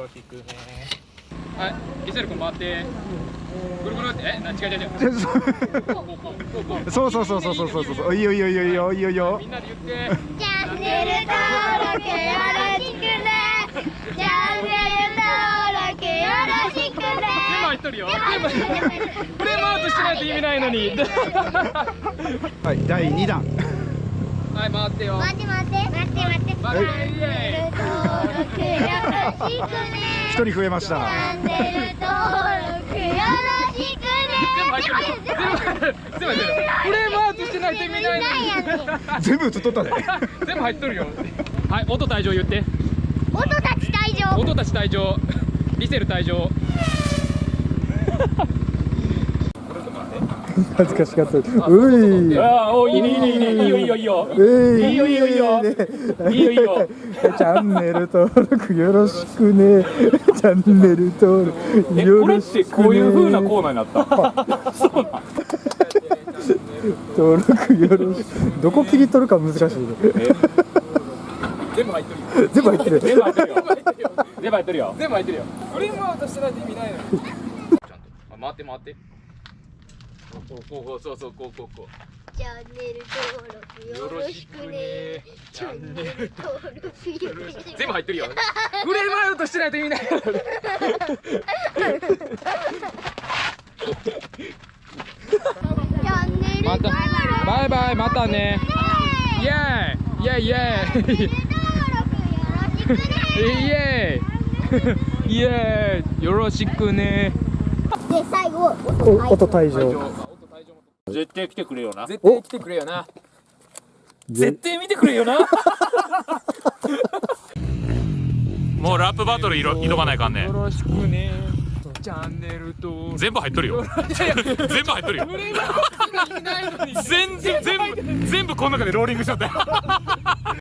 ろしくね。はい、リセル君回って。ぐるぐるって、違う。そう。いいよ。みんなで言って。チャンネル登録よろしくね。チャンネル登録よろしくね。全部入っとるよ。フレームアウトしてないと意味ないのに。はい、第2弾。はい、回ってよ。待って。チャンネル登録よろしくね。1人増えました。チャンネル登録よろしくね。全部入ってる。フレームアウトしてないと意味ないのに。全部映っとったで。全部入っとるよ。はい、音退場言って。音たち退場。音たち退場。リセル退場。恥ずかしかった。うい。ああ、おいいね。いいよ。チャンネル登録よろしくね。チャンネル登録よろしくね。こういう風なコーナーになった。そうなん。登録よろしく。どこ切り取るか難しいね。全部入ってるよ。全部入ってる。フレームアウトしてないと意味ないのに。ちゃんと回って。こう。チャンネル登録よろしくね。チャンネル登録よろしくね。全部入ってるよ。フレームアウトしてないと意味ないのに。バイバイ、またね。イエーイ。よろしくね。で最後音退場。絶対来てくれよな。絶対見てくれよな。もうラップバトル挑まないかんね。よろしくね。チャンネルと全部入っとるよ。全部この中でローリングしちゃったよ。